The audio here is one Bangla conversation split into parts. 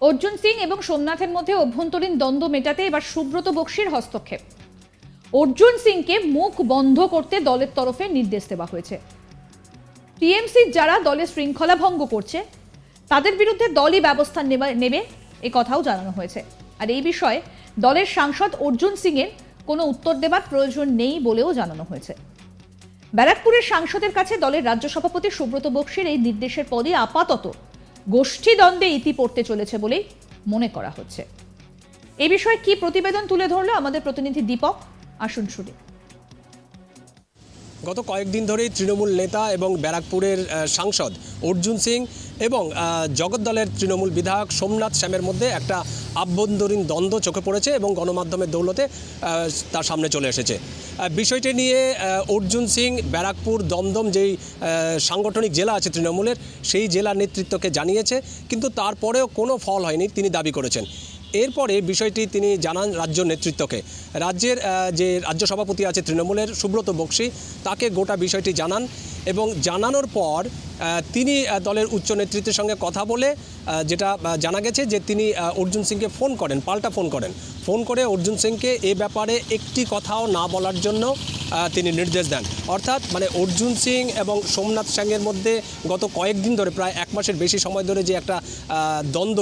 অর্জুন সিং এবং সোমনাথের মধ্যে অভ্যন্তরীণ দ্বন্দ্ব মেটাতে এবার সুব্রত বক্সির হস্তক্ষেপ। অর্জুন সিংকে মুখ বন্ধ করতে দলের তরফে নির্দেশ দেওয়া হয়েছে। টিএমসি যারা দলের শৃঙ্খলা ভঙ্গ করছে তাদের বিরুদ্ধে দলই ব্যবস্থা নেবে এ কথাও জানানো হয়েছে। আর এই বিষয়ে দলের সাংসদ অর্জুন সিং এর কোনো উত্তর দেবার প্রয়োজন নেই বলেও জানানো হয়েছে। ব্যারাকপুরের সাংসদের কাছে দলের রাজ্য সভাপতি সুব্রত বক্সির এই নির্দেশের পরই আপাতত গোষ্ঠী দ্বন্দ্বে ইতি পড়তে চলেছে বলেই মনে করা হচ্ছে। এ বিষয়ে কি প্রতিবেদন তুলে ধরলো আমাদের প্রতিনিধি দীপক, আসুন শুনি। গত কয়েকদিন ধরেই তৃণমূল নেতা এবং ব্যারাকপুরের সাংসদ অর্জুন সিং এবং জগদ্দলের তৃণমূল বিধায়ক সোমনাথ শ্যামের মধ্যে একটা আভ্যন্তরীণ দ্বন্দ্ব চোখে পড়েছে এবং গণমাধ্যমের দৌলতে তার সামনে চলে এসেছে। বিষয়টি নিয়ে অর্জুন সিং ব্যারাকপুর দমদম যেই সাংগঠনিক জেলা আছে তৃণমূলের, সেই জেলার নেতৃত্বকে জানিয়েছে, কিন্তু তারপরেও কোনো ফল হয়নি তিনি দাবি করেছেন। এরপরে বিষয়টি তিনি জানান রাজ্য নেতৃত্বকে। রাজ্যের যে রাজ্য সভাপতি আছে তৃণমূলের সুব্রত বক্সি, তাকে গোটা বিষয়টি জানান এবং জানানোর পর তিনি দলের উচ্চ নেতৃত্বের সঙ্গে কথা বলে যেটা জানা গেছে যে তিনি অর্জুন সিংকে ফোন করেন, পাল্টা ফোন করে অর্জুন সিংকে এ ব্যাপারে একটি কথাও না বলার জন্য তিনি নির্দেশ দেন। অর্থাৎ অর্জুন সিং এবং সোমনাথ সিংয়ের মধ্যে গত কয়েকদিন ধরে, প্রায় এক মাসের বেশি সময় ধরে যে একটা দ্বন্দ্ব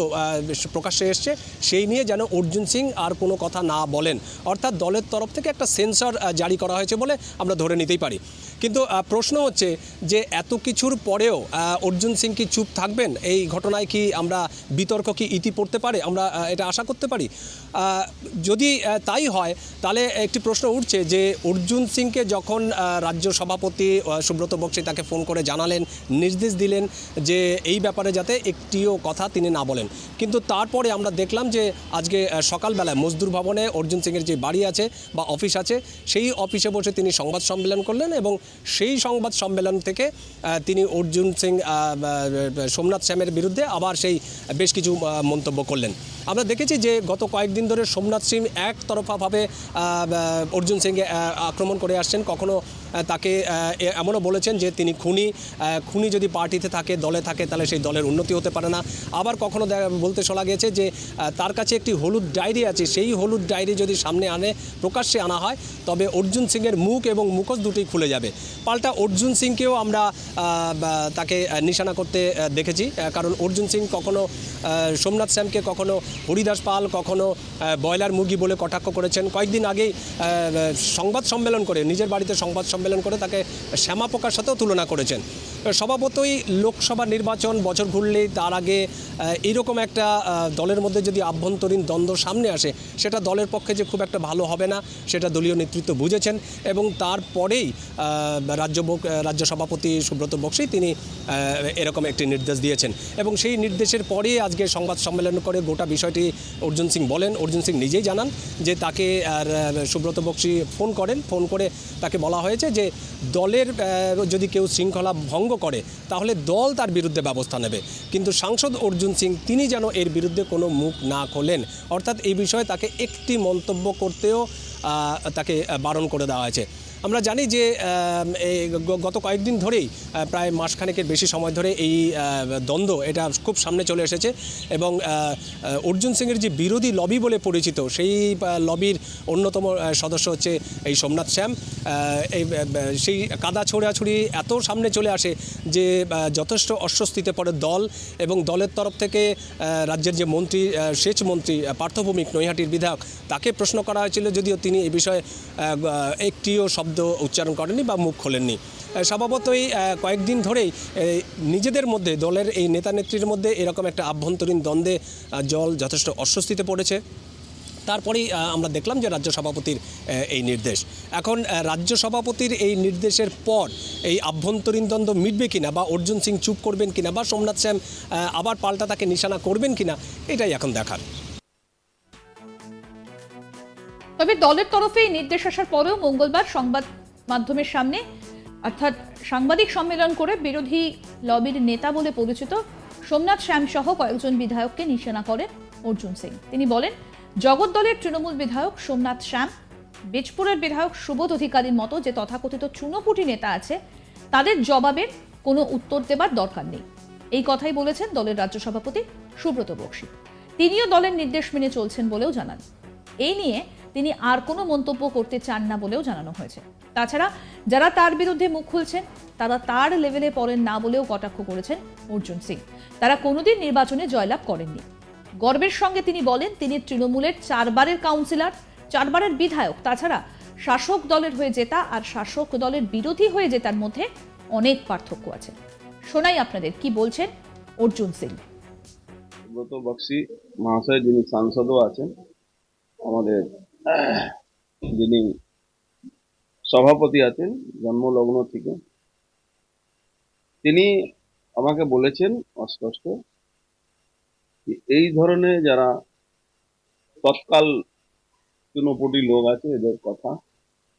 প্রকাশ্যে এসছে, সেই নিয়ে যেন অর্জুন সিং আর কোনো কথা না বলেন। অর্থাৎ দলের তরফ থেকে একটা সেন্সর জারি করা হয়েছে বলে আমরা ধরে নিতেই পারি। কিন্তু প্রশ্ন হচ্ছে যে এত কিছুর পরেও অর্জুন সিং কি চুপ থাকবেন? এই ঘটনায় কি আমরা বিতর্ক কি ইতি পড়তে পারে, আমরা এটা আশা করতে পারি? যদি তাই হয় তাহলে একটি প্রশ্ন উঠছে যে অর্জুন সিংকে যখন রাজ্য সভাপতি সুব্রত বক্সি তাকে ফোন করে জানালেন, নির্দেশ দিলেন যে এই ব্যাপারে যাতে একটিও কথা তিনি না বলেন, কিন্তু তারপরে আমরা দেখলাম যে আজকে সকালবেলায় মজদুর ভবনে অর্জুন সিংয়ের যে বাড়ি আছে বা অফিস আছে, সেই অফিসে বসে তিনি সংবাদ সম্মেলন করলেন এবং সেই সংবাদ সম্মেলন থেকে তিনি অর্জুন সিং সোমনাথ শ্যামের বিরুদ্ধে আবার সেই বেশ কিছু মন্তব্য করলেন। আমরা দেখেছি যে গত কয়েকদিন ধরে সোমনাথ সিং একতরফাভাবে অর্জুন সিংকে আক্রমণ করে আসছেন। কখনো তাকে এমনও বলেছেন যে তিনি খুনি যদি পার্টিতে থাকে, দলে থাকে, তাহলে সেই দলের উন্নতি হতে পারে না। আবার কখনো বলতে শোনা গেছে যে তার কাছে একটি হলুদ ডায়েরি আছে, সেই হলুদ ডায়েরি যদি সামনে প্রকাশ্যে আনা হয় তবে অর্জুন সিংয়ের মুখ এবং মুখোশ দুটোই খুলে যাবে। পাল্টা অর্জুন সিংকেও আমরা তাকে নিশানা করতে দেখেছি, কারণ অর্জুন সিং কখনো সোমনাথ শ্যামকে কখনো হরিদাস পাল, কখনো ব্রয়লার মুরগি বলে কটাক্ষ করেছেন। কয়েকদিন আগেই সংবাদ সম্মেলন করে, নিজের বাড়িতে সংবাদ সম্মেলন করে তাকে শ্যামা পোকার সাথেও তুলনা করেছেন। স্বভাবতই লোকসভা নির্বাচন বছর ঘুরলেই তার আগে এইরকম একটা দলের মধ্যে যদি আভ্যন্তরীণ দ্বন্দ্ব সামনে আসে, সেটা দলের পক্ষে যে খুব একটা ভালো হবে না, সেটা দলীয় নেতৃত্ব বুঝেছেন এবং তারপরেই রাজ্য সভাপতি সুব্রত বক্সি তিনি এরকম একটি নির্দেশ দিয়েছেন এবং সেই নির্দেশের পরেই আজকে সংবাদ সম্মেলন করে গোটা বিষয়টি অর্জুন সিং বলেন। অর্জুন সিং নিজেই জানান যে তাকে সুব্রত বক্সি ফোন করে তাকে বলা হয়েছে যে দলের যদি কেউ শৃঙ্খলা ভঙ্গ করে তাহলে দল তার বিরুদ্ধে ব্যবস্থা নেবে, কিন্তু সাংসদ অর্জুন সিং তিনি যেন এর বিরুদ্ধে কোনো মুখ না খোলেন। অর্থাৎ এই বিষয়ে তাকে একটি মন্তব্য করতেও তাকে বারণ করে দেওয়া হয়েছে। আমরা জানি যে গত কয়েকদিন ধরেই, প্রায় মাসখানেকের বেশি সময় ধরে এই দ্বন্দ্ব এটা খুব সামনে চলে এসেছে এবং অর্জুন সিংয়ের যে বিরোধী লবি বলে পরিচিত, সেই লবির অন্যতম সদস্য হচ্ছে এই সোমনাথ শ্যাম। সেই কাদা ছোড়াছুড়ি এত সামনে চলে আসে যে যথেষ্ট অস্বস্তিতে পড়ে দল এবং দলের তরফ থেকে রাজ্যের যে মন্ত্রী, সেচ মন্ত্রী পার্থভূমিক, নৈহাটির বিধায়ক, তাকে প্রশ্ন করা হয়েছিল, যদিও তিনি এই বিষয়ে একটিও শব্দ উচ্চারণ করেননি বা মুখ খোলেননি। স্বভাবতই কয়েকদিন ধরেই নিজেদের মধ্যে, দলের এই নেতা নেত্রীর মধ্যে এরকম একটা আভ্যন্তরীণ দ্বন্দ্বে দল যথেষ্ট অস্বস্তিতে পড়েছে। তারপরেই আমরা দেখলাম যে রাজ্য সভাপতির এই নির্দেশ। এখন রাজ্য সভাপতির এই নির্দেশের পর এই আভ্যন্তরীণ দ্বন্দ্ব মিটবে কিনা, বা অর্জুন সিং চুপ করবেন কিনা, বা সোমনাথ শ্যাম আবার পাল্টা তাকে নিশানা করবেন কিনা, এটাই এখন দেখার। তবে দলের তরফে এই নির্দেশ আসার পরেও মঙ্গলবার সংবাদ মাধ্যমের সামনে, অর্থাৎ সাংবাদিক সম্মেলন করে বিরোধী লবির নেতা বলে পরিচিত সোমনাথ শ্যাম সহ কয়েকজন বিধায়ককে নিশানা করেন অর্জুন সিং। তিনি বলেন, জগদ্দলের তৃণমূল বিধায়ক সোমনাথ শ্যাম, বীজপুরের বিধায়ক সুবোধ অধিকারীর মতো যে তথাকথিত চুনোপুটি নেতা আছে, তাদের জবাবের কোনো উত্তর দেবার দরকার নেই। এই কথাই বলেছেন দলের রাজ্য সভাপতি সুব্রত বক্সি। তিনিও দলের নির্দেশ মেনে চলছেন বলেও জানান। এই নিয়ে তিনি আর কোনো মন্তব্য করতে চান না বলেও জানানো হয়েছে। তাছাড়া যারা তার বিরুদ্ধে মুখ খুলছেন তারা তার লেভেলে পড়েন না বলেও কটাক্ষ করেছেন অর্জুন সিং। তারা কোনোদিন নির্বাচনে জয়লাভ করেননি। গর্বের সঙ্গে তিনি বলেন তিনি তৃণমূলের 4 বারের কাউন্সিলর, 4 বারের বিধায়ক। তাছাড়া শাসক দলের হয়ে জেতা আর শাসক দলের বিরোধী হয়ে জেতার মধ্যে অনেক পার্থক্য আছে। শোনাই আপনাদের কি বলছেন অর্জুন সিং। সুব্রত বক্সি মহাশয় যিনি সাংসদও আছেন, আমাদের যিনি সভাপতি আছেন জন্মলগ্ন থেকে, তিনি আমাকে বলেছেন অস্পষ্ট যে এই ধরনের যারা তৎকাল তৃণমূলী লোক আছে এদের কথা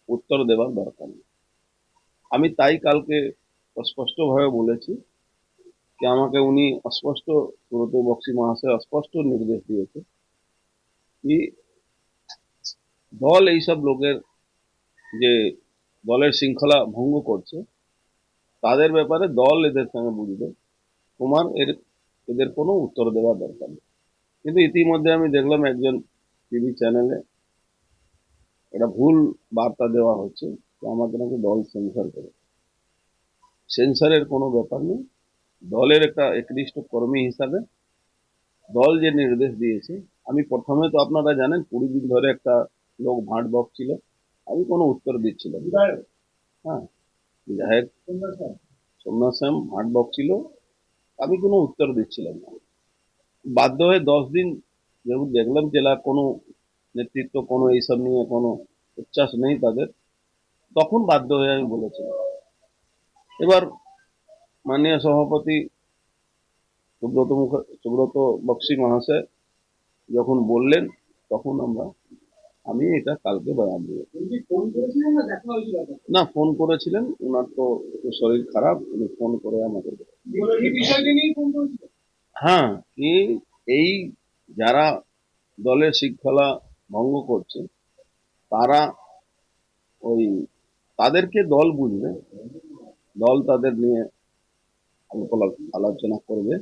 উত্তর দেওয়ার দরকার নেই। আমি তাই কালকে স্পষ্টভাবে বলেছি যে আমাকে উনি অস্পষ্ট, সুব্রত বক্সি মহাশয় অস্পষ্ট নির্দেশ দিয়েছে কি দল এইসব লোকের যে দলের শৃঙ্খলা ভঙ্গ করছে তাদের ব্যাপারে দল এদের সঙ্গে বুঝবে, তোমার এদের কোনো উত্তর দেওয়ার দরকার নেই। কিন্তু ইতিমধ্যে আমি দেখলাম একজন টিভি চ্যানেলে এটা ভুল বার্তা দেওয়া হচ্ছে যে আমাকে নাকি দল সেন্সর করে। সেন্সরের কোনো ব্যাপার নেই। দলের একটা একনিষ্ঠ কর্মী হিসাবে দল যে নির্দেশ দিয়েছে, আমি প্রথমে তো আপনারা জানেন 20 দিন ধরে একটা লোক ভাট বকছিল, আমি কোনো উত্তর দিচ্ছিলাম না। হ্যাঁ, বিধায়ক সোমনাথ শ্যাম ভাট বকছিল, আমি কোনো উত্তর দিচ্ছিলাম না। বাধ্য হয়ে 10 দিন যেহেতু দেখলাম জেলা কোনো নেতৃত্ব কোনো এইসব নিয়ে কোনো উচ্ছ্বাস নেই তাদের, তখন বাধ্য হয়ে আমি বলেছিলাম। এবার মাননীয় সভাপতি সুব্রত বক্সি মহাশয় যখন বললেন তখন আমি এটা কালকে বয়ান দিয়েছি। না, ফোন করেছিলেন, ওনার তো একটু শরীর খারাপ, উনি ফোন করে আমাকে হ্যাঁ কি এই যারা দলের শৃঙ্খলা ভঙ্গ করছে তারা তাদেরকে দল বুঝবে, দল তাদের নিয়ে আলোচনা করবে।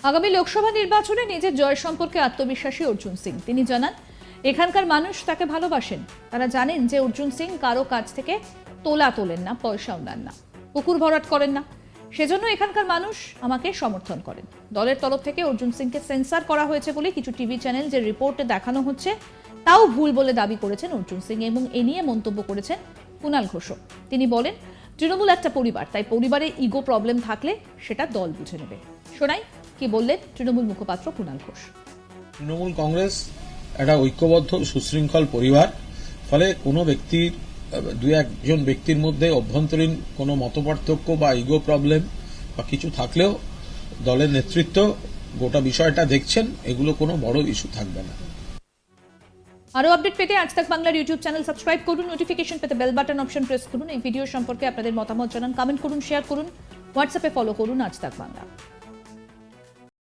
আগামী লোকসভা নির্বাচনে নিজের জয় সম্পর্কে আত্মবিশ্বাসী অর্জুন সিং। তিনি জানান এখানকার মানুষ তাকে ভালোবাসেন। তারা জানেন যে অর্জুন সিং কারো কাছ থেকে তোলা তোলেন না, পয়সাও নেন না, পুকুর ভরাট করেন না। সেজন্য এখানকার মানুষ আমাকে সমর্থন করেন। দলের তরফ থেকে অর্জুন সিংকে সেন্সর করা হয়েছে বলে কিছু টিভি চ্যানেল যে রিপোর্টে দেখানো হচ্ছে তাও ভুল বলে দাবি করেছেন অর্জুন সিং এবং এ নিয়ে মন্তব্য করেছেন কুণাল ঘোষও। তিনি বলেন তৃণমূল একটা পরিবার, তাই পরিবারে ইগো প্রবলেম থাকলে সেটা দল বুঝে নেবে। শোনাই কি বললেন তৃণমূল মুখপাত্র কুণাল ঘোষ। তৃণমূল কংগ্রেস একটা ঐক্যবদ্ধ সুশৃঙ্খল পরিবার, ফলে কোনো ব্যক্তির 2-1 ব্যক্তির মধ্যে অভ্যন্তরীণ কোনো মতপার্থক্য বা ইগো প্রবলেম বা কিছু থাকলেও দলের নেতৃত্ব গোটা বিষয়টা দেখছেন, এগুলো কোনো বড় ইস্যু থাকবে না। আরো আপডেট পেতে আজ তাক বাংলার ইউটিউব চ্যানেল সাবস্ক্রাইব করুন, নোটিফিকেশন পেতে বেল বাটন অপশন প্রেস করুন। এই ভিডিও সম্পর্কে আপনাদের মতামত জানান, কমেন্ট করুন, শেয়ার করুন, হোয়াটসঅ্যাপে ফলো করুন আজ তাক বাংলা।